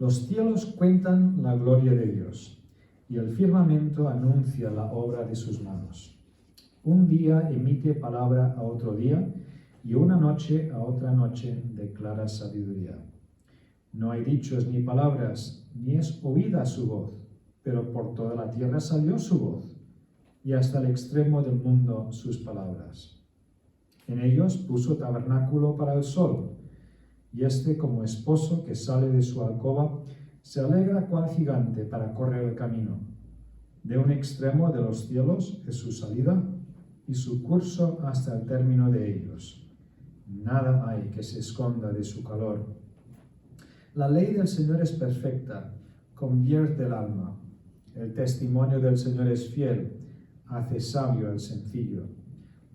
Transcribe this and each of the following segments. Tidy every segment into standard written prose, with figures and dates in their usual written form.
Los cielos cuentan la gloria de Dios, y el firmamento anuncia la obra de sus manos. Un día emite palabra a otro día, y una noche a otra noche declara sabiduría. No hay dichos ni palabras, ni es oída su voz, pero por toda la tierra salió su voz, y hasta el extremo del mundo sus palabras. En ellos puso tabernáculo para el sol, y éste, como esposo que sale de su alcoba, se alegra cual gigante para correr el camino. De un extremo de los cielos es su salida, y su curso hasta el término de ellos. Nada hay que se esconda de su calor. La ley del Señor es perfecta, convierte el alma. El testimonio del Señor es fiel, hace sabio al sencillo.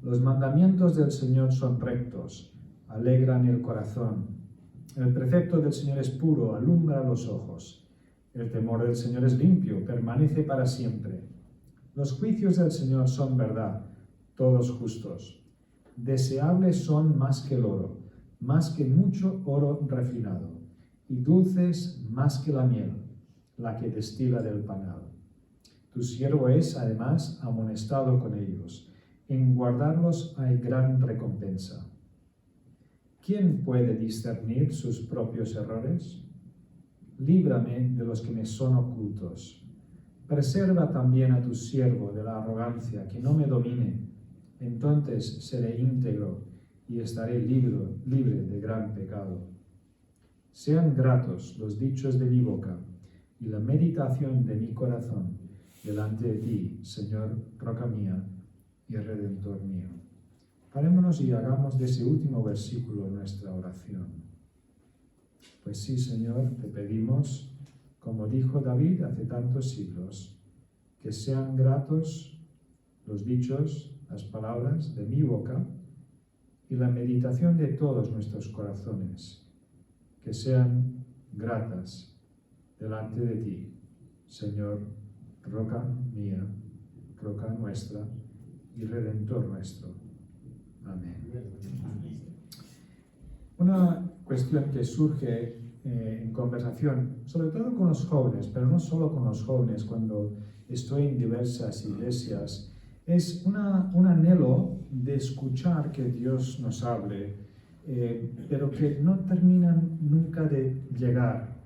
Los mandamientos del Señor son rectos, alegran el corazón. El precepto del Señor es puro, alumbra los ojos. El temor del Señor es limpio, permanece para siempre. Los juicios del Señor son verdad, todos justos. Deseables son más que el oro, más que mucho oro refinado, y dulces más que la miel, la que destila del panal. Tu siervo es, además, amonestado con ellos. En guardarlos hay gran recompensa. ¿Quién puede discernir sus propios errores? Líbrame de los que me son ocultos. Preserva también a tu siervo de la arrogancia, que no me domine. Entonces seré íntegro y estaré libre de gran pecado. Sean gratos los dichos de mi boca y la meditación de mi corazón delante de ti, Señor, roca mía y redentor mío. Parémonos y hagamos de ese último versículo nuestra oración. Pues sí, Señor, te pedimos, como dijo David hace tantos siglos, que sean gratos los dichos, las palabras de mi boca y la meditación de todos nuestros corazones, que sean gratas delante de ti, Señor, roca mía, roca nuestra y redentor nuestro. Amén. Una cuestión que surge en conversación, sobre todo con los jóvenes, pero no solo con los jóvenes, cuando estoy en diversas iglesias, es un anhelo de escuchar que Dios nos hable, pero que no terminan nunca de llegar.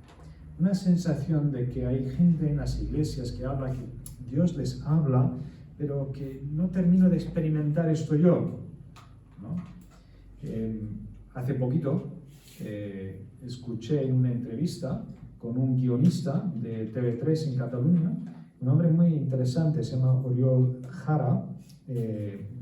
Una sensación de que hay gente en las iglesias que habla, que Dios les habla, pero que no termino de experimentar esto yo, ¿no? Hace poquito escuché en una entrevista con un guionista de TV3 en Cataluña, un hombre muy interesante, se llama Oriol Jara,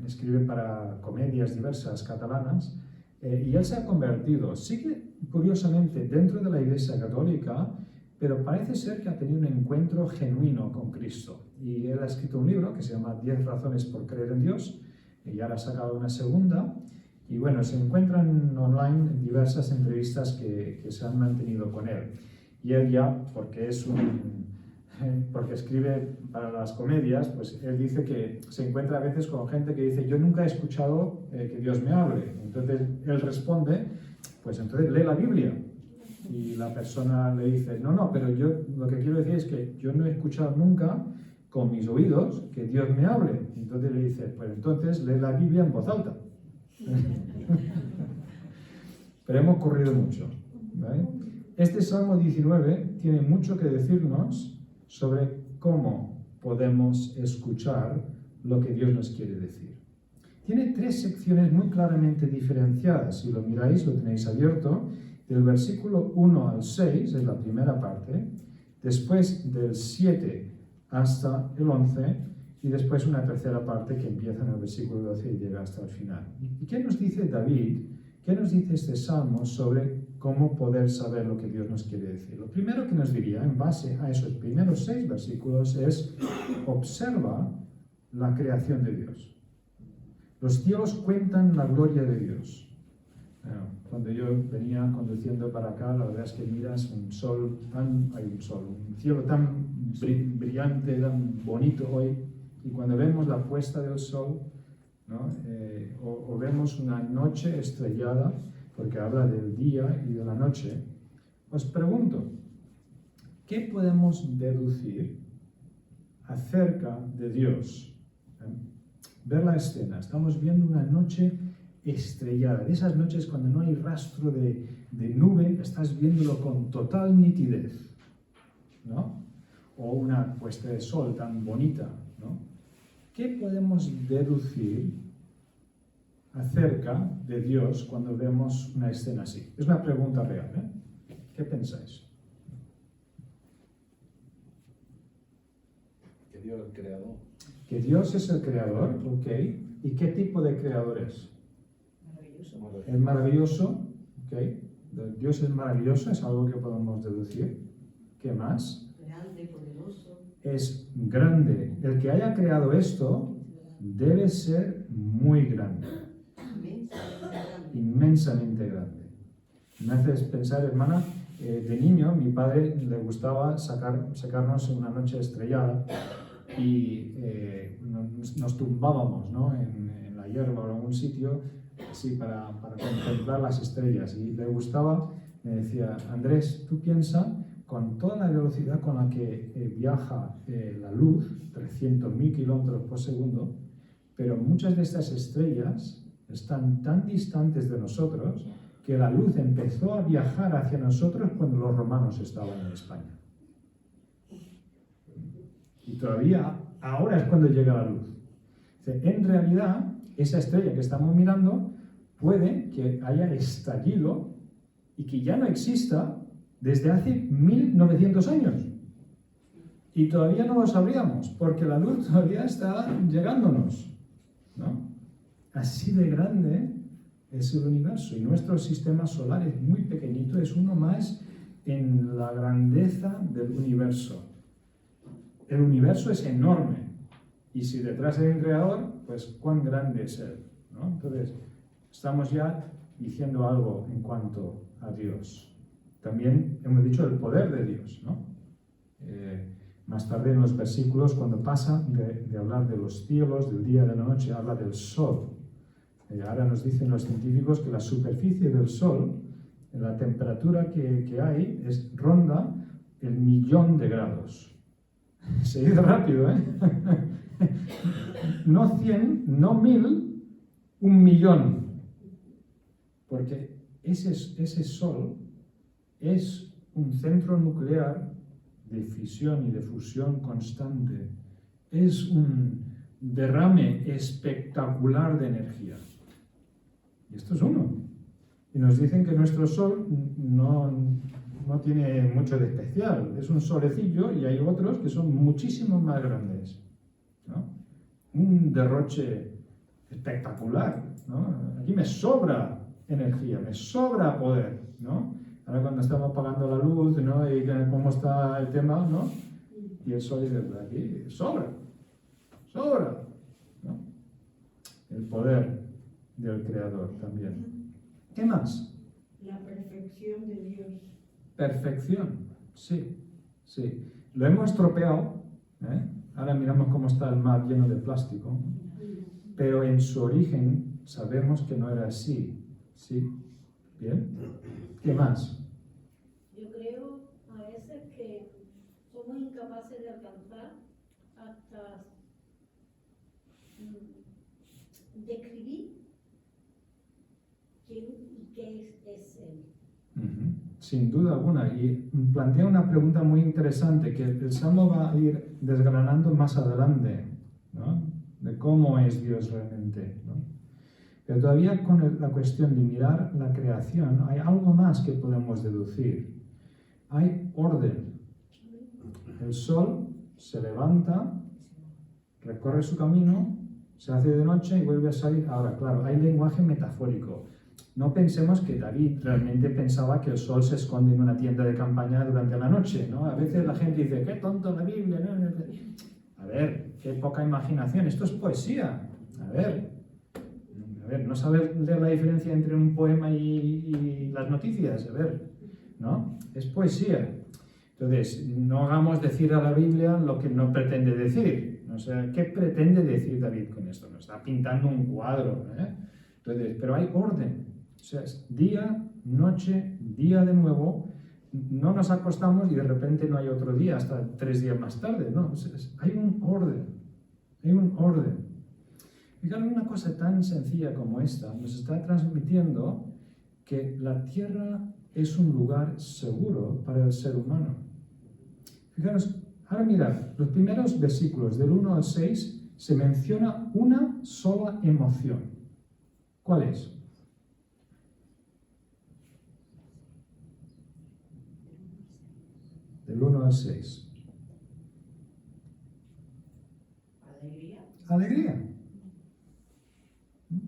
escribe para comedias diversas catalanas, y él se ha convertido, sigue curiosamente dentro de la Iglesia Católica, pero parece ser que ha tenido un encuentro genuino con Cristo. Y él ha escrito un libro que se llama 10 razones por creer en Dios, y ahora ha sacado una segunda. Y bueno, se encuentran online diversas entrevistas que se han mantenido con él. Y él ya, porque escribe para las comedias, pues él dice que se encuentra a veces con gente que dice, yo nunca he escuchado que Dios me hable. Entonces él responde, pues entonces lee la Biblia. Y la persona le dice, no, pero yo lo que quiero decir es que yo no he escuchado nunca con mis oídos que Dios me hable. Entonces le dice, pues entonces lee la Biblia en voz alta. Pero hemos corrido mucho, ¿vale? Este Salmo 19 tiene mucho que decirnos sobre cómo podemos escuchar lo que Dios nos quiere decir. Tiene 3 secciones muy claramente diferenciadas. Si lo miráis, lo tenéis abierto. Del versículo 1 al 6 es la primera parte, después del 7 hasta el 11, y después una tercera parte que empieza en el versículo 12 y llega hasta el final. ¿Y qué nos dice David? ¿Qué nos dice este salmo sobre cómo poder saber lo que Dios nos quiere decir? Lo primero que nos diría, en base a esos primeros 6 versículos, es observa la creación de Dios. Los cielos cuentan la gloria de Dios. Bueno, cuando yo venía conduciendo para acá, la verdad es que miras un cielo tan brillante, tan bonito hoy, y cuando vemos la puesta del sol, ¿no? o vemos una noche estrellada, porque habla del día y de la noche, os pregunto, ¿qué podemos deducir acerca de Dios? Ver la escena. Estamos viendo una noche estrellada. De esas noches cuando no hay rastro de nube, estás viéndolo con total nitidez, ¿no? O una puesta de sol tan bonita, ¿no? ¿Qué podemos deducir acerca de Dios cuando vemos una escena así? Es una pregunta real, ¿eh? ¿Qué pensáis? Que Dios es el creador. Que Dios es el creador, ok. ¿Y qué tipo de creador es? Maravilloso. Es maravilloso, ok. Dios es maravilloso, es algo que podemos deducir. ¿Qué más? Grande, poderoso. Es grande. El que haya creado esto debe ser muy grande, inmensamente grande. Me haces pensar, hermana, de niño mi padre le gustaba sacarnos en una noche estrellada y nos tumbábamos, ¿no? en la hierba o en algún sitio así para contemplar las estrellas, y le gustaba, me decía, Andrés, tú piensa con toda la velocidad con la que viaja la luz, 300.000 kilómetros por segundo, pero muchas de estas estrellas están tan distantes de nosotros que la luz empezó a viajar hacia nosotros cuando los romanos estaban en España. Y todavía ahora es cuando llega la luz. En realidad, esa estrella que estamos mirando puede que haya estallido y que ya no exista desde hace 1900 años. Y todavía no lo sabríamos, porque la luz todavía está llegándonos, ¿no? Así de grande es el universo, y nuestro sistema solar es muy pequeñito, es uno más en la grandeza del universo. El universo es enorme, y si detrás hay un creador, pues cuán grande es él, ¿no? Entonces, estamos ya diciendo algo en cuanto a Dios. También hemos dicho el poder de Dios, ¿no? Más tarde en los versículos, cuando pasa de hablar de los cielos, del día y de la noche, habla del sol. Ahora nos dicen los científicos que la superficie del sol, la temperatura que hay, ronda el 1.000.000 de grados. Se dice rápido, ¿eh? No 100, no 1000, 1.000.000. Porque ese sol es un centro nuclear de fisión y de fusión constante. Es un derrame espectacular de energía. Y esto es uno. Y nos dicen que nuestro Sol no tiene mucho de especial. Es un solecillo, y hay otros que son muchísimo más grandes, ¿no? Un derroche espectacular, ¿no? Aquí me sobra energía, me sobra poder, ¿no? Ahora cuando estamos apagando la luz, ¿no? Y cómo está el tema, ¿no? Y el sol dice, aquí sobra, ¿no? El poder del Creador también. ¿Qué más? La perfección de Dios. Perfección, sí. Lo hemos estropeado, ¿eh? Ahora miramos cómo está el mar lleno de plástico, pero en su origen sabemos que no era así, ¿sí? ¿Bien? ¿Qué más? Yo creo a veces que somos incapaces de alcanzar hasta describir quién y qué es Él. Sin duda alguna, y plantea una pregunta muy interesante que el Salmo va a ir desgranando más adelante, ¿no? De cómo es Dios realmente, ¿no? Pero todavía con la cuestión de mirar la creación, hay algo más que podemos deducir. Hay orden. El sol se levanta, recorre su camino, se hace de noche y vuelve a salir. Ahora, claro, hay lenguaje metafórico. No pensemos que David realmente pensaba que el sol se esconde en una tienda de campaña durante la noche, ¿no? A veces la gente dice, qué tonto la Biblia, ¿no? A ver, qué poca imaginación, esto es poesía. A ver, ¿no sabes leer la diferencia entre un poema y las noticias? A ver, ¿no? Es poesía. Entonces, no hagamos decir a la Biblia lo que no pretende decir. O sea, ¿qué pretende decir David con esto? Nos está pintando un cuadro, ¿eh? Entonces, pero hay orden. O sea, es día, noche, día de nuevo. no nos acostamos y de repente no hay otro día hasta 3 días más tarde, no, hay un orden, hay un orden. Fijaros, una cosa tan sencilla como esta nos está transmitiendo que la tierra es un lugar seguro para el ser humano. Fijaros, ahora mirad, los primeros versículos del 1 al 6 se menciona una sola emoción. ¿Cuál es? Del 1 al 6. Alegría. Alegría.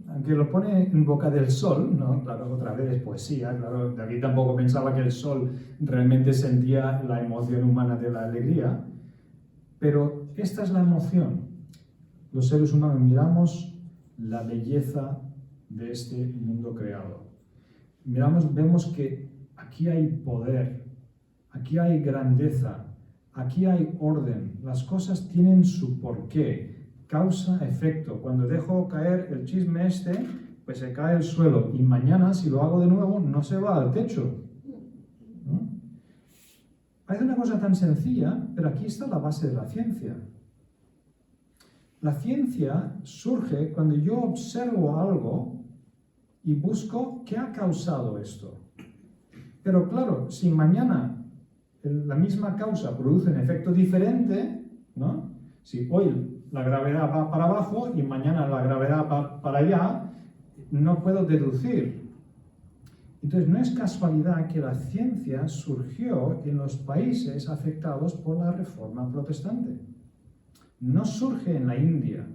Aunque lo pone en boca del sol, ¿no? Claro, otra vez es poesía, claro, David tampoco pensaba que el sol realmente sentía la emoción humana de la alegría, pero esta es la emoción. Los seres humanos miramos la belleza de este mundo creado. Vemos que aquí hay poder, aquí hay grandeza, aquí hay orden, las cosas tienen su porqué. Causa, efecto. Cuando dejo caer el chisme pues se cae al suelo y mañana si lo hago de nuevo no se va al techo, ¿no? Parece una cosa tan sencilla, pero aquí está la base de la ciencia. La ciencia surge cuando yo observo algo y busco qué ha causado esto. Pero claro, si mañana la misma causa produce un efecto diferente, ¿no? Si hoy la gravedad va para abajo y mañana la gravedad va para allá, no puedo deducir. Entonces, no es casualidad que la ciencia surgió en los países afectados por la Reforma Protestante. No surge en la India.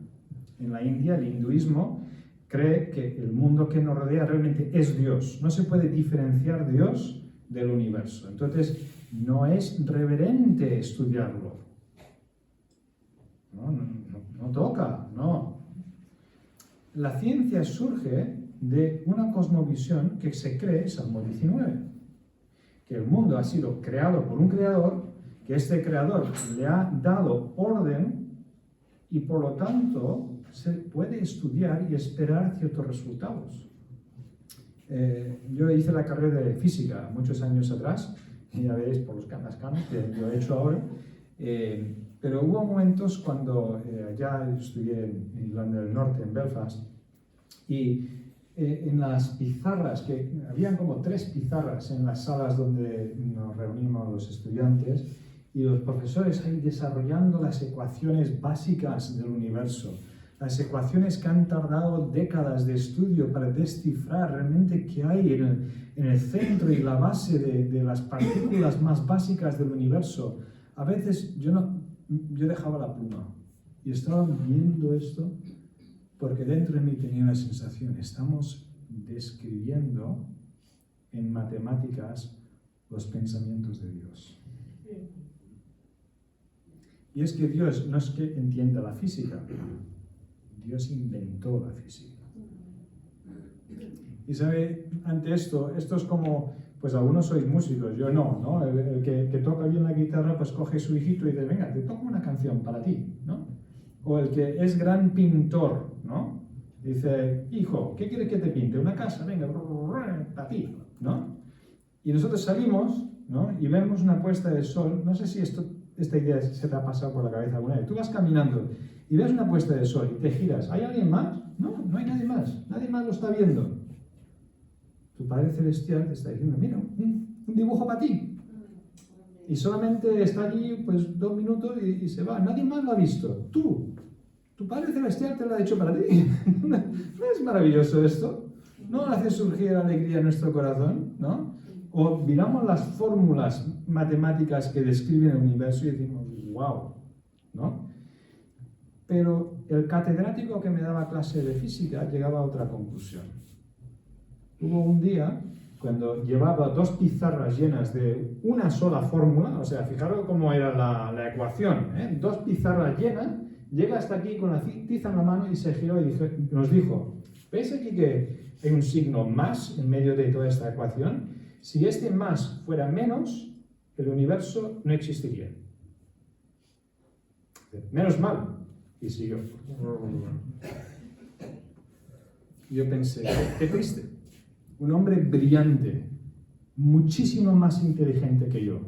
En la India, el hinduismo cree que el mundo que nos rodea realmente es Dios. No se puede diferenciar Dios del universo. Entonces, no es reverente estudiarlo. No toca, no. La ciencia surge de una cosmovisión que se cree, Salmo 19, que el mundo ha sido creado por un creador, que este creador le ha dado orden y por lo tanto se puede estudiar y esperar ciertos resultados. Yo hice la carrera de física muchos años atrás, y ya veréis por las canas que lo he hecho ahora. Pero hubo momentos cuando ya estudié en Irlanda del Norte, en Belfast, y en las pizarras, que habían como 3 pizarras en las salas donde nos reunimos los estudiantes, y los profesores ahí desarrollando las ecuaciones básicas del universo, las ecuaciones que han tardado décadas de estudio para descifrar realmente qué hay en el centro y la base de las partículas más básicas del universo. A veces yo dejaba la pluma y estaba viendo esto porque dentro de mí tenía una sensación, estamos describiendo en matemáticas los pensamientos de Dios. Y es que Dios no es que entienda la física, Dios inventó la física. Y sabe, ante esto es como, pues algunos sois músicos, yo no. El que toca bien la guitarra, pues coge su hijito y dice, venga, te toco una canción para ti, ¿no? O el que es gran pintor, ¿no? Dice, hijo, ¿qué quieres que te pinte? Una casa, venga, para ti, ¿no? Y nosotros salimos, ¿no? Y vemos una puesta de sol, no sé si esta idea se te ha pasado por la cabeza alguna vez. Tú vas caminando y ves una puesta de sol y te giras, ¿hay alguien más? No hay nadie más lo está viendo. Tu Padre Celestial te está diciendo, mira, un dibujo para ti. Y solamente está allí pues 2 minutos y se va. Nadie más lo ha visto. Tú. Tu Padre Celestial te lo ha hecho para ti. ¿No es maravilloso esto? ¿No hace surgir alegría en nuestro corazón? ¿No? O miramos las fórmulas matemáticas que describen el universo y decimos, wow. ¿No? Pero el catedrático que me daba clase de física llegaba a otra conclusión. Hubo un día cuando llevaba 2 pizarras llenas de una sola fórmula, o sea, fijaros cómo era la ecuación, 2 pizarras llenas, llega hasta aquí con la tiza en la mano y se giró y nos dijo, ¿veis aquí que hay un signo más en medio de toda esta ecuación? Si este más fuera menos, el universo no existiría. Menos mal. Y siguió. Yo pensé, qué triste. Un hombre brillante, muchísimo más inteligente que yo,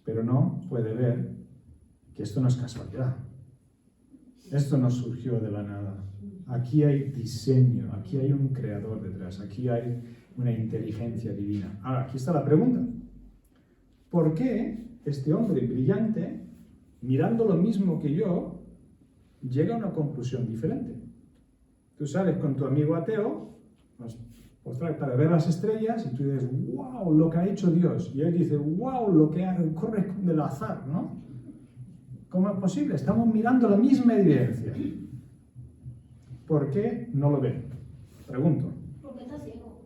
pero no puede ver que esto no es casualidad. Esto no surgió de la nada. Aquí hay diseño, aquí hay un creador detrás, aquí hay una inteligencia divina. Ahora, aquí está la pregunta. ¿Por qué este hombre brillante, mirando lo mismo que yo, llega a una conclusión diferente? Tú sales con tu amigo ateo, pues para ver las estrellas, y tú dices, wow, lo que ha hecho Dios. Y él dice, wow, lo que ocurre del azar, ¿no? ¿Cómo es posible? Estamos mirando la misma evidencia. ¿Por qué no lo ven? Pregunto. Porque está ciego.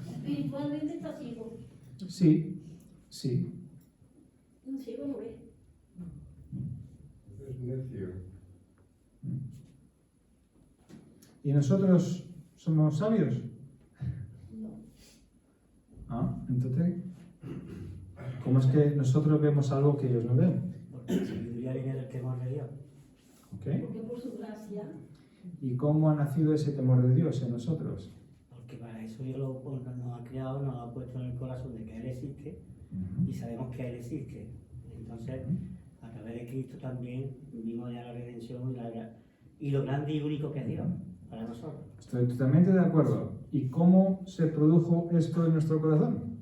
Espiritualmente está ciego. Sí, sí. Un ciego no ve. Es necio. ¿Y nosotros somos sabios? No. Ah, entonces, ¿cómo es que nosotros vemos algo que ellos no ven? Porque la sabiduría viene del temor de Dios. ¿Ok? Porque por su gracia. ¿Y cómo ha nacido ese temor de Dios en nosotros? Porque para eso Dios nos ha creado, nos ha puesto en el corazón de que Él existe y sabemos que Él existe. Entonces, a través de Cristo también vivimos ya la redención y lo grande y único que es Dios para nosotros. Estoy totalmente de acuerdo. ¿Y cómo se produjo esto en nuestro corazón?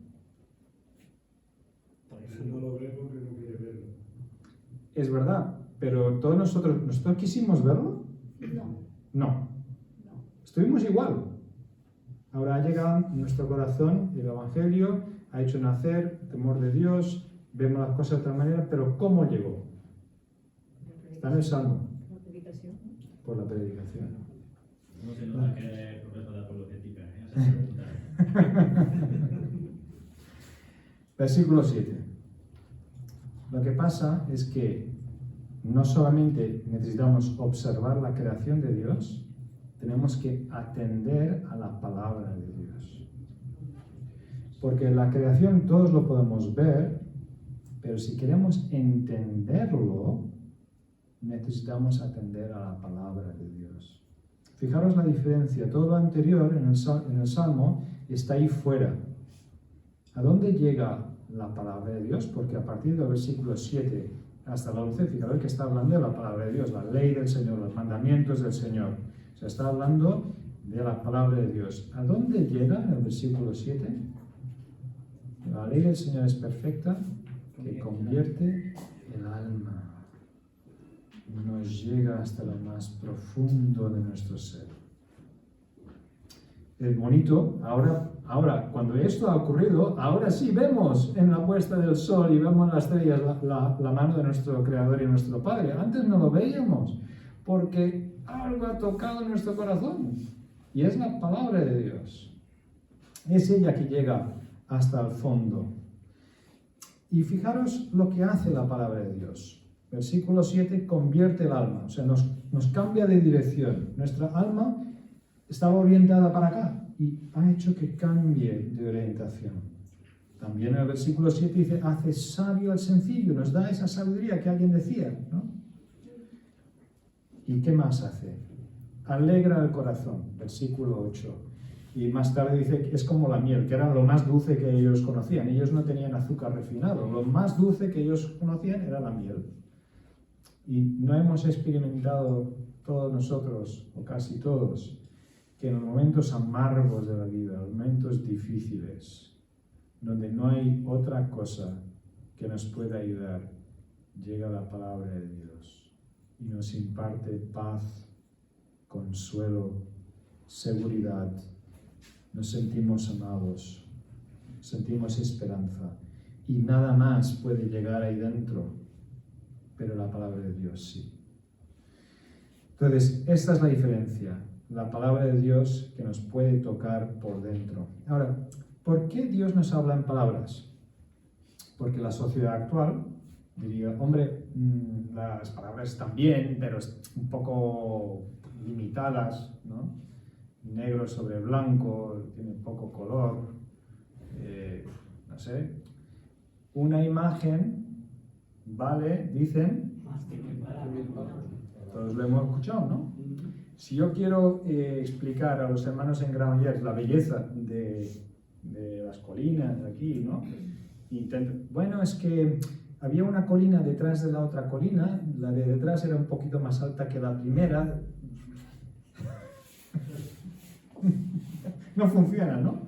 Por eso Él no lo ve porque no quiere verlo. Es verdad, pero todos nosotros quisimos verlo. No. No. No. Estuvimos igual. Ahora ha llegado en nuestro corazón el Evangelio, ha hecho nacer el temor de Dios, vemos las cosas de otra manera, pero ¿cómo llegó? Está en el Salmo. La predicación. Por la predicación. ¿Cómo se nota que es profesor de apologética? Esa pregunta. Versículo 7. Lo que pasa es que no solamente necesitamos observar la creación de Dios, tenemos que atender a la palabra de Dios. Porque la creación todos lo podemos ver, pero si queremos entenderlo, necesitamos atender a la palabra de Dios. Fijaros la diferencia. Todo lo anterior en el Salmo está ahí fuera. ¿A dónde llega la palabra de Dios? Porque a partir del versículo 7 hasta el 11, fijaros que está hablando de la palabra de Dios, la ley del Señor, los mandamientos del Señor. Se está hablando de la palabra de Dios. ¿A dónde llega en el versículo 7? La ley del Señor es perfecta, que convierte el alma. Nos llega hasta lo más profundo de nuestro ser. Es bonito, ahora, cuando esto ha ocurrido, ahora sí vemos en la puesta del sol y vemos en las estrellas la mano de nuestro Creador y nuestro Padre. Antes no lo veíamos, porque algo ha tocado nuestro corazón, y es la palabra de Dios. Es ella que llega hasta el fondo. Y fijaros lo que hace la palabra de Dios. Versículo 7, convierte el alma, o sea, nos cambia de dirección. Nuestra alma estaba orientada para acá y ha hecho que cambie de orientación. También en el versículo 7 dice, hace sabio al sencillo, nos da esa sabiduría que alguien decía, ¿no? ¿Y qué más hace? Alegra el corazón, versículo 8. Y más tarde dice que es como la miel, que era lo más dulce que ellos conocían. Ellos no tenían azúcar refinado, lo más dulce que ellos conocían era la miel. Y no hemos experimentado todos nosotros, o casi todos, que en los momentos amargos de la vida, los momentos difíciles, donde no hay otra cosa que nos pueda ayudar, llega la palabra de Dios y nos imparte paz, consuelo, seguridad. Nos sentimos amados, sentimos esperanza y nada más puede llegar ahí dentro, pero la palabra de Dios sí. Entonces, esta es la diferencia. La palabra de Dios que nos puede tocar por dentro. Ahora, ¿por qué Dios nos habla en palabras? Porque la sociedad actual diría, hombre, las palabras están bien, pero un poco limitadas, ¿no? Negro sobre blanco, tiene poco color, no sé. Una imagen vale, dicen, Más que mil palabras. todos lo hemos escuchado, ¿no? Si yo quiero explicar a los hermanos en Granollers la belleza de de las colinas de aquí, ¿no? Bueno, es que había una colina detrás de la otra colina, la de detrás era un poquito más alta que la primera. No funciona, ¿no?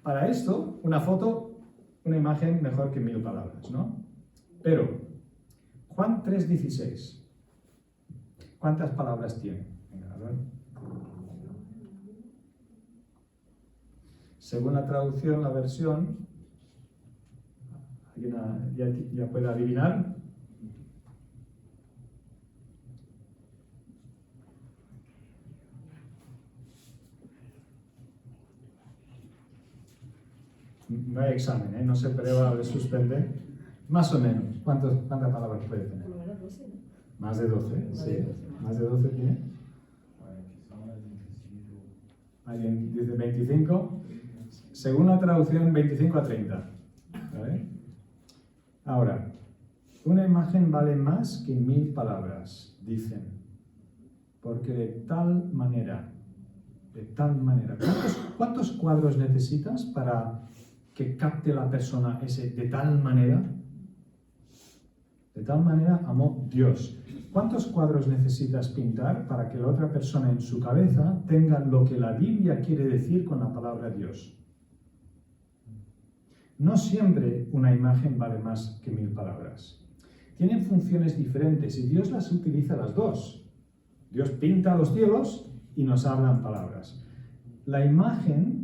Para esto, una foto, una imagen mejor que 1000 palabras, ¿no? Pero, Juan 3:16, ¿cuántas palabras tiene? Venga, a ver. Según la traducción, la versión, ¿ya puede adivinar? No hay examen, ¿eh? No se prueba de suspender. Más o menos. ¿Cuántas palabras puede tener? Por lo menos 12, ¿no? Más de 12, Más sí. de 12. Más de 12 tiene. ¿Alguien dice 25? Según la traducción, 25 a 30. ¿Vale? Ahora, una imagen vale más que 1000 palabras, dicen. Porque de tal manera. ¿Cuántos cuadros necesitas para que capte la persona ese de tal manera? De tal manera amó Dios. ¿Cuántos cuadros necesitas pintar para que la otra persona en su cabeza tenga lo que la Biblia quiere decir con la palabra Dios? No siempre una imagen vale más que 1000 palabras. Tienen funciones diferentes y Dios las utiliza las dos. Dios pinta los cielos y nos hablan palabras. La imagen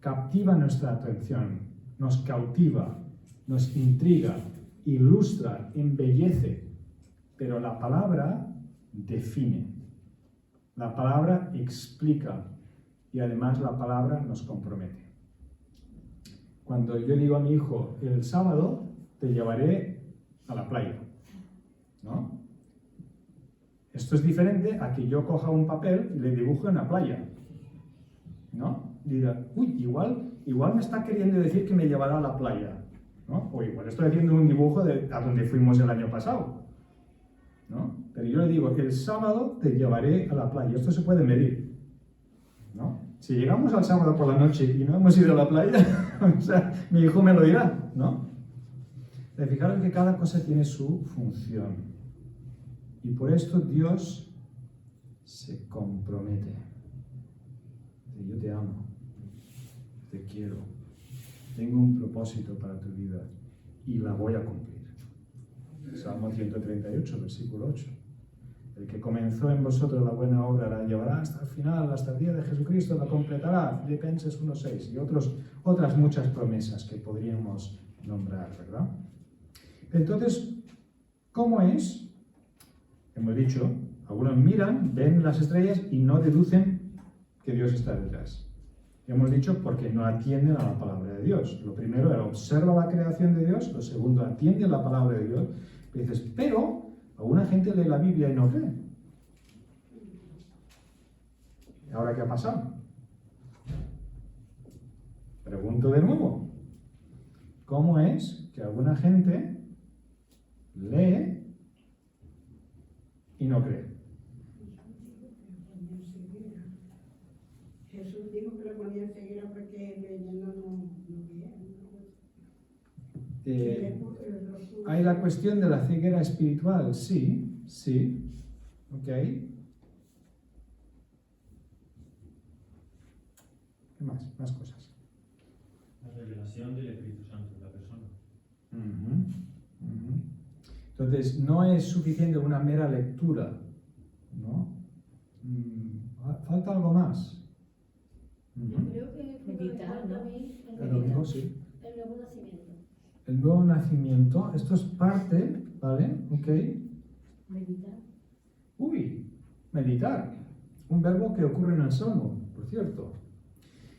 captiva nuestra atención, nos cautiva, nos intriga, ilustra, embellece, pero la palabra define, la palabra explica y además la palabra nos compromete. Cuando yo digo a mi hijo, el sábado te llevaré a la playa, ¿no? Esto es diferente a que yo coja un papel y le dibuje una playa, ¿no? Dirá, uy, igual me está queriendo decir que me llevará a la playa, ¿no? O igual estoy haciendo un dibujo a donde fuimos el año pasado, ¿no? Pero yo le digo, el sábado te llevaré a la playa. Esto se puede medir, ¿no? Si llegamos al sábado por la noche y no hemos ido a la playa, o sea, mi hijo me lo dirá, ¿no? Fijaros que cada cosa tiene su función. Y por esto Dios se compromete. Yo te amo, te quiero, tengo un propósito para tu vida y la voy a cumplir. Salmo 138, versículo 8. El que comenzó en vosotros la buena obra la llevará hasta el final, hasta el día de Jesucristo, la completará. Filipenses 1:6 y otras muchas promesas que podríamos nombrar, ¿verdad? Entonces, ¿cómo es? Hemos dicho, algunos miran, ven las estrellas y no deducen que Dios está detrás. Hemos dicho porque no atienden a la palabra de Dios. Lo primero era observa la creación de Dios, lo segundo atiende a la palabra de Dios. Y dices, pero alguna gente lee la Biblia y no cree. ¿Ahora qué ha pasado? Pregunto de nuevo. ¿Cómo es que alguna gente lee y no cree? Jesús dijo que le ponían ceguera porque leyendo no veían. ¿Hay la cuestión de la ceguera espiritual? Sí. ¿Ok? ¿Qué más? Más cosas. La revelación del Espíritu Santo en la persona. Entonces, no es suficiente una mera lectura, ¿no? Falta algo más. Yo creo que Meditar, ¿no? también El domingo, sí. el nuevo nacimiento. El nuevo nacimiento, esto es parte, ¿vale? ¿Ok? Meditar. Meditar. Un verbo que ocurre en el Salmo, por cierto.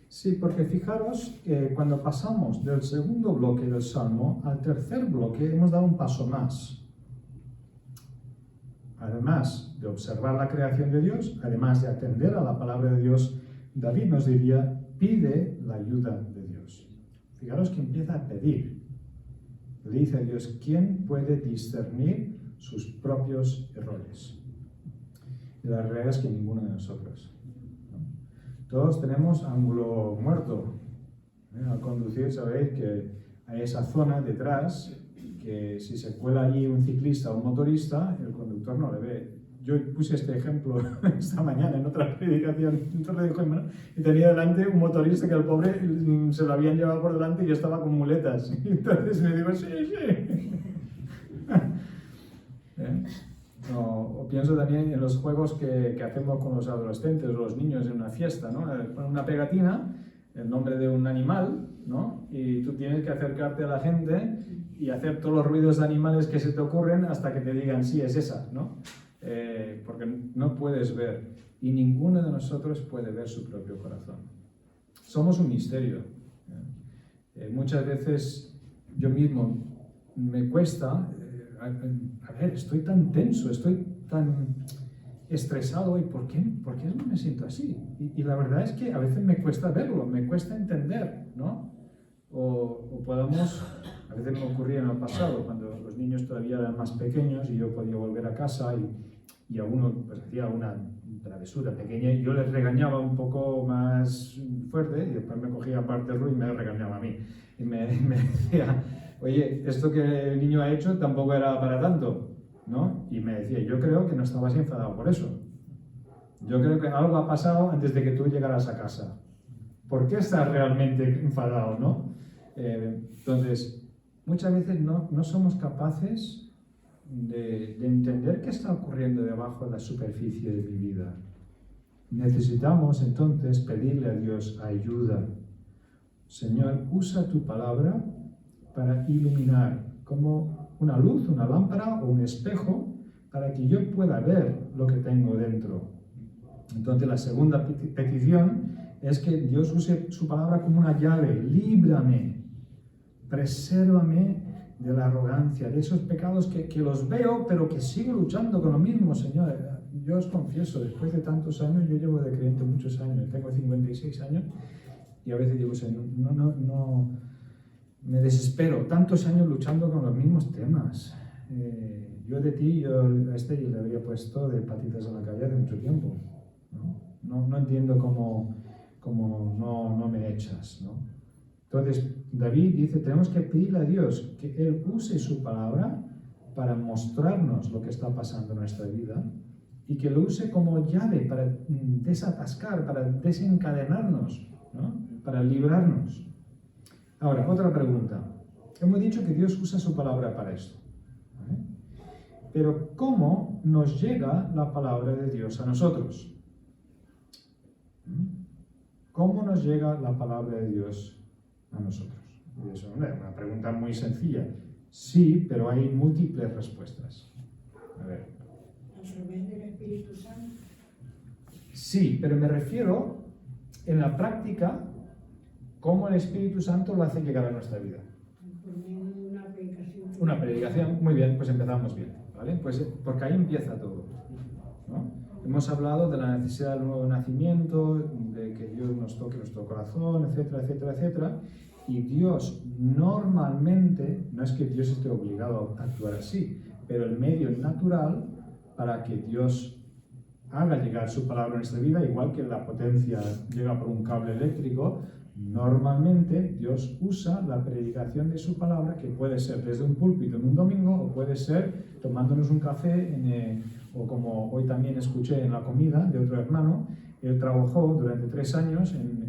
Sí, porque fijaros que cuando pasamos del segundo bloque del Salmo al tercer bloque hemos dado un paso más. Además de observar la creación de Dios, además de atender a la palabra de Dios, David nos diría, pide la ayuda de Dios. Fijaros que empieza a pedir. Le dice a Dios, ¿quién puede discernir sus propios errores? Y la realidad es que ninguno de nosotros. Todos tenemos ángulo muerto, Al conducir sabéis que hay esa zona detrás que si se cuela allí un ciclista o un motorista, el conductor no le ve. Yo puse este ejemplo esta mañana en otra predicación y tenía delante un motorista que al pobre se lo habían llevado por delante y yo estaba con muletas. Y entonces me digo, sí. O pienso también en los juegos que hacemos con los adolescentes o los niños en una fiesta, ¿no? Ponen una pegatina, el nombre de un animal, ¿no? Y tú tienes que acercarte a la gente y hacer todos los ruidos de animales que se te ocurren hasta que te digan, sí, es esa, ¿no? Porque no puedes ver, y ninguno de nosotros puede ver su propio corazón. Somos un misterio. Muchas veces yo mismo me cuesta, a ver, estoy tan tenso, estoy tan estresado, ¿y por qué no me siento así? Y la verdad es que a veces me cuesta verlo, me cuesta entender, ¿no? O podamos, a veces me ocurría en el pasado, cuando los niños todavía eran más pequeños y yo podía volver a casa y a uno pues, hacía una travesura pequeña y yo les regañaba un poco más fuerte y después me cogía aparte el ruido y me regañaba a mí. Y me decía, oye, esto que el niño ha hecho tampoco era para tanto, ¿no? Y me decía, yo creo que no estabas enfadado por eso. Yo creo que algo ha pasado antes de que tú llegaras a casa. ¿Por qué estás realmente enfadado, no? Entonces, muchas veces no somos capaces de entender qué está ocurriendo debajo de la superficie de mi vida. Necesitamos entonces pedirle a Dios ayuda. Señor, usa tu palabra para iluminar como una luz, una lámpara o un espejo para que yo pueda ver lo que tengo dentro. Entonces la segunda petición es que Dios use su palabra como una llave. Líbrame, presérvame de la arrogancia, de esos pecados que los veo, pero que sigo luchando con lo mismo, Señor. Yo os confieso, después de tantos años, yo llevo de creyente muchos años, tengo 56 años, y a veces digo, Señor, no, me desespero, tantos años luchando con los mismos temas. Yo de ti, yo a este le habría puesto de patitas en la calle hace mucho tiempo. No entiendo cómo no me echas, ¿no? Entonces, David dice, tenemos que pedirle a Dios que Él use su palabra para mostrarnos lo que está pasando en nuestra vida y que lo use como llave para desatascar, para desencadenarnos, ¿no? Para librarnos. Ahora, otra pregunta. Hemos dicho que Dios usa su palabra para esto, ¿vale? Pero ¿cómo nos llega la palabra de Dios a nosotros? ¿Cómo nos llega la palabra de Dios a nosotros? Y eso es una pregunta muy sencilla. Sí, pero hay múltiples respuestas. A ver. A través del Espíritu Santo. Sí, pero me refiero en la práctica cómo el Espíritu Santo lo hace llegar a nuestra vida. Por medio de una predicación. Una predicación, muy bien, pues empezamos bien, ¿vale? Pues porque ahí empieza todo, ¿no? Hemos hablado de la necesidad del nuevo nacimiento, de que Dios nos toque nuestro corazón, etcétera, etcétera, etcétera. Y Dios normalmente, no es que Dios esté obligado a actuar así, pero el medio natural para que Dios haga llegar su palabra a nuestra vida, igual que la potencia llega por un cable eléctrico, normalmente Dios usa la predicación de su palabra, que puede ser desde un púlpito en un domingo, o puede ser tomándonos un café, o como hoy también escuché en la comida de otro hermano. Él trabajó durante 3 años en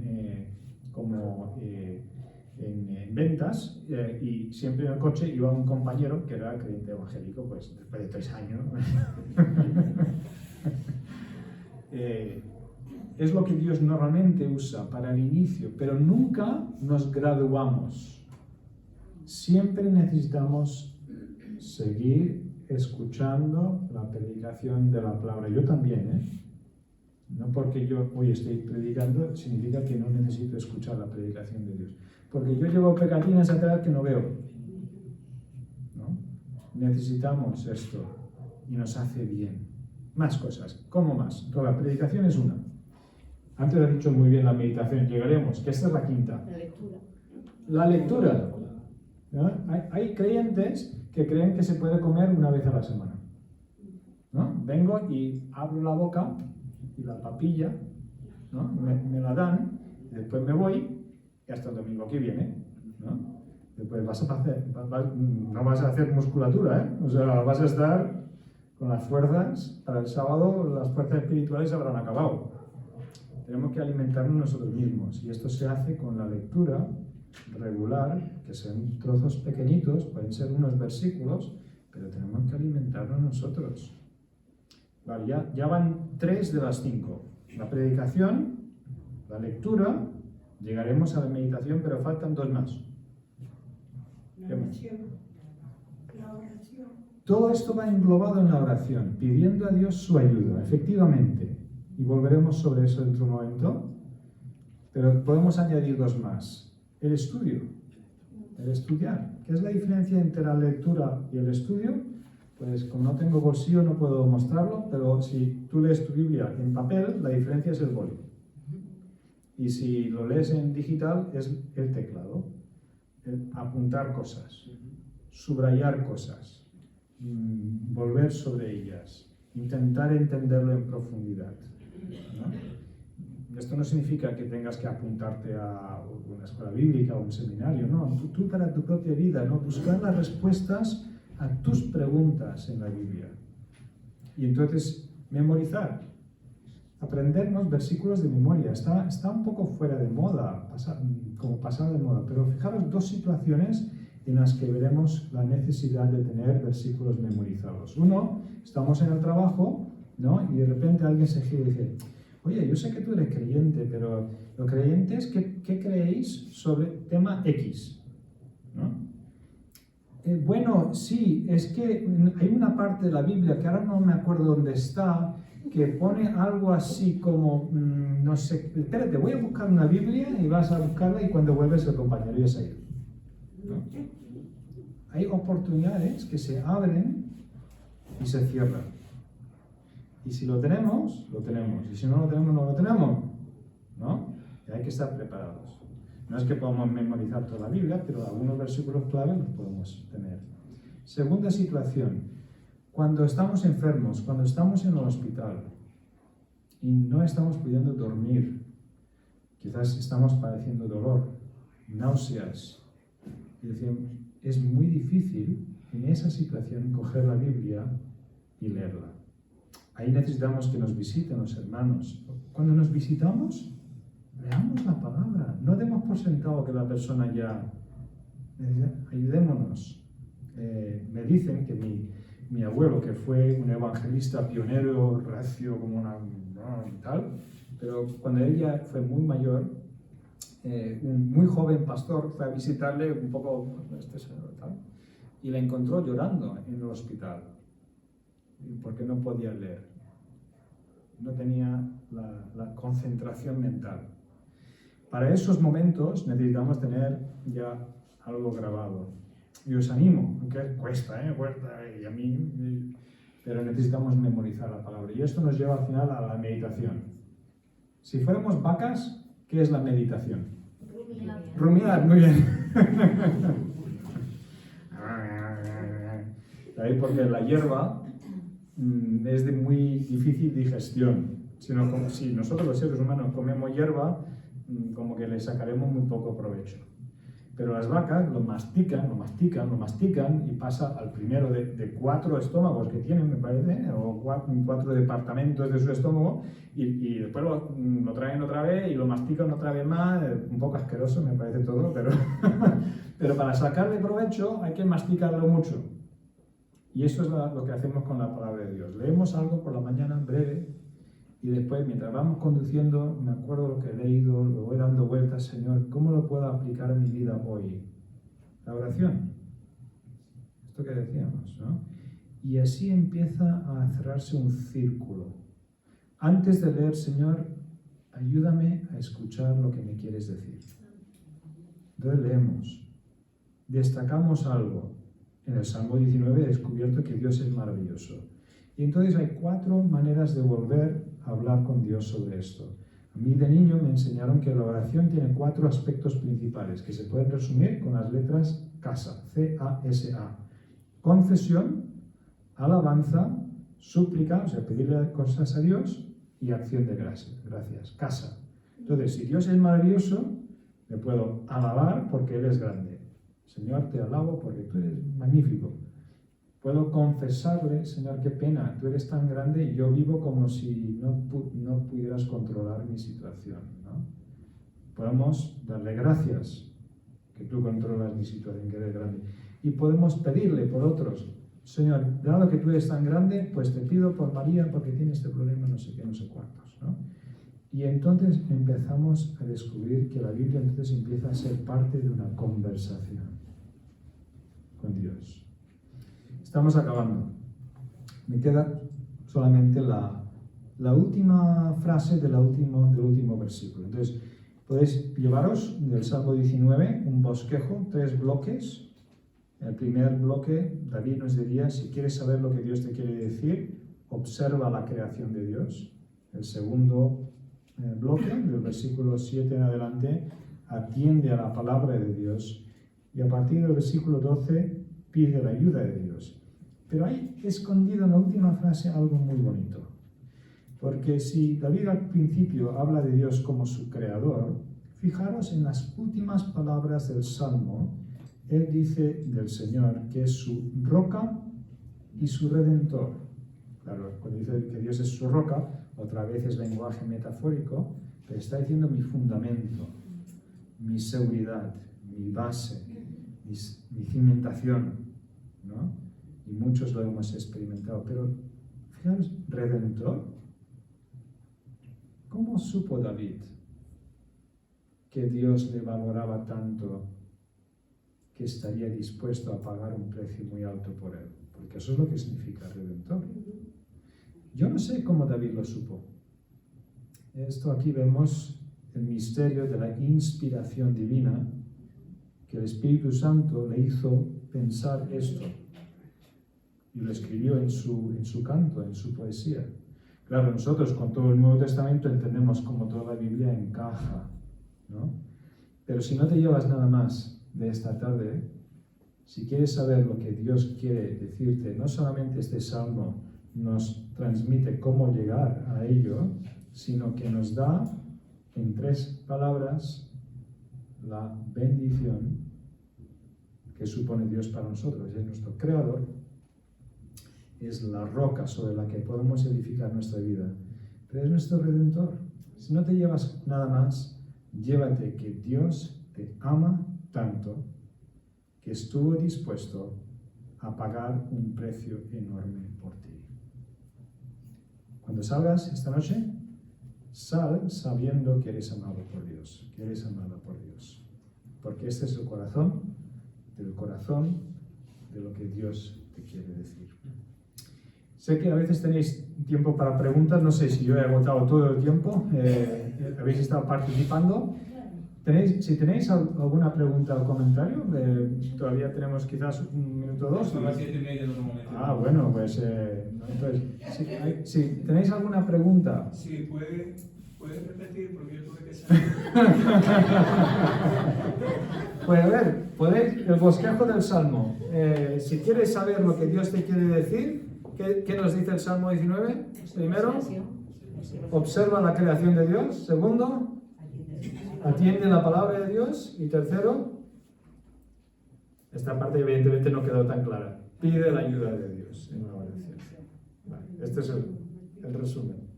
ventas, y siempre en el coche iba un compañero que era creyente evangélico, pues después de 3 años. Es lo que Dios normalmente usa para el inicio, pero nunca nos graduamos. Siempre necesitamos seguir escuchando la predicación de la palabra. Yo también, No porque yo hoy estoy predicando, significa que no necesito escuchar la predicación de Dios. Porque yo llevo pegatinas atrás que no veo, ¿no? Necesitamos esto y nos hace bien. Más cosas. ¿Cómo más? Toda la predicación es una. Antes he dicho muy bien la meditación, llegaremos, que esta es la quinta. La lectura. La lectura. ¿No? Hay creyentes que creen que se puede comer una vez a la semana, ¿no? Vengo y abro la boca y la papilla, ¿no? Me la dan, y después me voy, y hasta el domingo que viene, ¿no? Después no vas a hacer musculatura, ¿eh? O sea, vas a estar con las fuerzas para el sábado, las fuerzas espirituales habrán acabado. Tenemos que alimentarnos nosotros mismos y esto se hace con la lectura regular, que son trozos pequeñitos, pueden ser unos versículos, pero tenemos que alimentarnos nosotros. Vale, ya van 3 de las 5. La predicación, la lectura, llegaremos a la meditación, pero faltan 2 más. La oración. La oración. Todo esto va englobado en la oración, pidiendo a Dios su ayuda, efectivamente. Y volveremos sobre eso dentro de un momento. Pero podemos añadir 2 más. El estudio, el estudiar. ¿Qué es la diferencia entre la lectura y el estudio? Pues como no tengo bolsillo no puedo mostrarlo, pero si tú lees tu Biblia en papel, la diferencia es el boli. Y si lo lees en digital, es el teclado. El apuntar cosas, subrayar cosas, volver sobre ellas, intentar entenderlo en profundidad, ¿no? Esto no significa que tengas que apuntarte a una escuela bíblica o un seminario, no. Tú para tu propia vida, ¿no? Buscar las respuestas a tus preguntas en la Biblia. Y entonces, memorizar. Aprendernos versículos de memoria. Está un poco fuera de moda, como pasado de moda, pero fijaros 2 situaciones en las que veremos la necesidad de tener versículos memorizados. Uno, estamos en el trabajo, ¿no? Y de repente alguien se gira y dice: oye, yo sé que tú eres creyente, pero los creyentes, ¿qué creéis sobre tema X? ¿No? Bueno, sí, es que hay una parte de la Biblia que ahora no me acuerdo dónde está, que pone algo así como, no sé, espérate, voy a buscar una Biblia y vas a buscarla y cuando vuelves el compañero ya se ha ido, ¿no? Hay oportunidades que se abren y se cierran. Y si lo tenemos, lo tenemos. Y si no lo tenemos, no lo tenemos, ¿no? Y hay que estar preparados. No es que podamos memorizar toda la Biblia, pero algunos versículos clave los podemos tener. Segunda situación. Cuando estamos enfermos, cuando estamos en el hospital y no estamos pudiendo dormir, quizás estamos padeciendo dolor, náuseas, y decimos, es muy difícil en esa situación coger la Biblia y leerla. Ahí necesitamos que nos visiten los hermanos. Cuando nos visitamos, leamos la palabra. No demos por sentado que la persona ya... Ayudémonos. Me dicen que mi abuelo, que fue un evangelista pionero, recio, como una tal, pero cuando él ya fue muy mayor, un muy joven pastor fue a visitarle un poco, tal, y la encontró llorando en el hospital, porque no podía leer. No tenía la concentración mental. Para esos momentos necesitamos tener ya algo grabado. Y os animo, aunque cuesta, y a mí, pero necesitamos memorizar la palabra. Y esto nos lleva al final a la meditación. Si fuéramos vacas, ¿qué es la meditación? Rumiar, muy bien. ¿Sabéis? Porque la hierba es de muy difícil digestión. Si nosotros los seres humanos comemos hierba, como que le sacaremos muy poco provecho. Pero las vacas lo mastican y pasa al primero de 4 estómagos que tienen, me parece, o 4 departamentos de su estómago, y después lo traen otra vez y lo mastican otra vez más. Un poco asqueroso me parece todo, pero para sacarle provecho hay que masticarlo mucho. Y eso es lo que hacemos con la palabra de Dios. Leemos algo por la mañana, breve, y después, mientras vamos conduciendo, me acuerdo lo que he leído, lo voy dando vueltas, Señor, ¿cómo lo puedo aplicar a mi vida hoy? La oración. Esto que decíamos, ¿no? Y así empieza a cerrarse un círculo. Antes de leer, Señor, ayúdame a escuchar lo que me quieres decir. Entonces leemos. Destacamos algo. En el Salmo 19 he descubierto que Dios es maravilloso. Y entonces hay 4 maneras de volver a hablar con Dios sobre esto. A mí de niño me enseñaron que la oración tiene 4 aspectos principales que se pueden resumir con las letras CASA, C-A-S-A. Confesión, alabanza, súplica, o sea, pedirle cosas a Dios, y acción de gracias. CASA. Entonces, si Dios es maravilloso, Le puedo alabar porque Él es grande. Señor, te alabo porque tú eres magnífico. Puedo confesarle, Señor, qué pena, tú eres tan grande y yo vivo como si no pudieras controlar mi situación, ¿no? Podemos darle gracias que tú controlas mi situación, que eres grande. Y podemos pedirle por otros, Señor, dado que tú eres tan grande, pues te pido por María porque tiene este problema, no sé qué, no sé cuántos, ¿no? Y entonces empezamos a descubrir que la Biblia entonces empieza a ser parte de una conversación con Dios. Estamos acabando. Me queda solamente la última frase del último versículo. Entonces, podéis llevaros del Salmo 19 un bosquejo, 3 bloques. El primer bloque, David nos diría, si quieres saber lo que Dios te quiere decir, observa la creación de Dios. El segundo bloque, del versículo 7 en adelante, atiende a la palabra de Dios. Y a partir del versículo 12, pide la ayuda de Dios. Pero hay escondido en la última frase algo muy bonito. Porque si David al principio habla de Dios como su creador, fijaros en las últimas palabras del Salmo. Él dice del Señor que es su roca y su redentor. Claro, cuando dice que Dios es su roca, otra vez es lenguaje metafórico, pero está diciendo mi fundamento, mi seguridad, mi base, mi cimentación, ¿no? Y muchos lo hemos experimentado, pero fijaros, redentor. ¿Cómo supo David que Dios le valoraba tanto que estaría dispuesto a pagar un precio muy alto por él? Porque eso es lo que significa redentor. Yo no sé cómo David lo supo. Esto aquí vemos el misterio de la inspiración divina, que el Espíritu Santo le hizo pensar esto y lo escribió en su canto, en su poesía. Claro, nosotros con todo el Nuevo Testamento entendemos cómo toda la Biblia encaja, ¿no? Pero si no te llevas nada más de esta tarde, si quieres saber lo que Dios quiere decirte, no solamente este salmo nos transmite cómo llegar a ello, sino que nos da en 3 palabras la bendición que supone Dios para nosotros. Es nuestro creador, es la roca sobre la que podemos edificar nuestra vida, pero es nuestro redentor. Si no te llevas nada más, llévate que Dios te ama tanto que estuvo dispuesto a pagar un precio enorme por ti. Cuando salgas esta noche, sal sabiendo que eres amado por Dios, que eres amada por Dios, porque este es el corazón de lo que Dios te quiere decir. Sé que a veces tenéis tiempo para preguntas, no sé si yo he agotado todo el tiempo, habéis estado participando. Si tenéis alguna pregunta o comentario, todavía tenemos quizás 1 minuto o 2. A las 7:30 en otro momento. Ah, bueno, pues entonces, si tenéis alguna pregunta. Sí, puede repetir porque yo tuve que salir. Pues a ver, podéis, el bosquejo del Salmo. Si quieres saber lo que Dios te quiere decir, ¿qué nos dice el Salmo 19? Primero, observa la creación de Dios. Segundo, atiende la palabra de Dios. Y tercero, esta parte evidentemente no quedó tan clara, pide la ayuda de Dios en la oración. Vale, este es el resumen.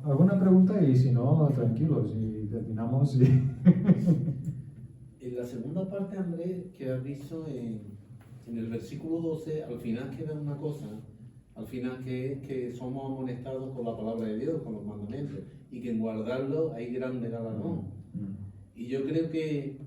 ¿Alguna pregunta? Y si no, tranquilos y terminamos. En la segunda parte, Andrés, que has visto en el versículo 12, al final queda una cosa, al final que somos amonestados con la palabra de Dios, con los mandamientos, y que en guardarlo hay grande galardón. Y yo creo que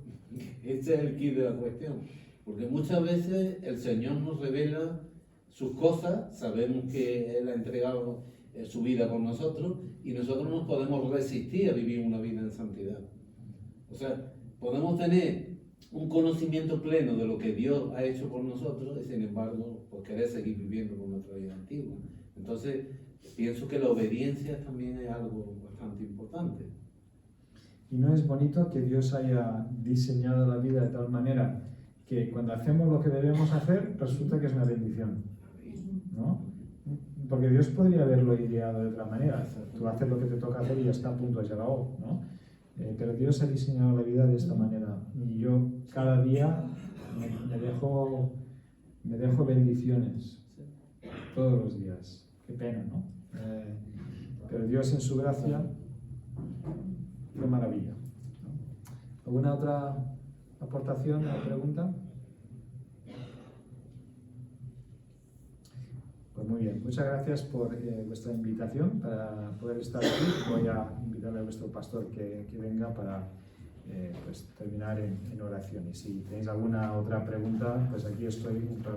ese es el quid de la cuestión, porque muchas veces el Señor nos revela sus cosas, sabemos que Él ha entregado su vida por nosotros, y nosotros nos podemos resistir a vivir una vida en santidad. O sea, podemos tener un conocimiento pleno de lo que Dios ha hecho por nosotros y sin embargo pues, querer seguir viviendo con nuestra vida antigua. Entonces, pienso que la obediencia también es algo bastante importante. ¿Y no es bonito que Dios haya diseñado la vida de tal manera que cuando hacemos lo que debemos hacer, resulta que es una bendición, ¿no? porque Dios podría haberlo ideado de otra manera. Tú haces lo que te toca hacer y ya está, a punto, ya llegado, ¿no? Pero Dios ha diseñado la vida de esta manera. Y yo cada día me dejo bendiciones. Todos los días. Qué pena, ¿no? Pero Dios en su gracia, qué maravilla. ¿No? ¿Alguna otra aportación o pregunta? Pues muy bien, muchas gracias por vuestra invitación para poder estar aquí. Voy a invitarle a vuestro pastor que venga para pues, terminar en oración. Y si tenéis alguna otra pregunta, pues aquí estoy para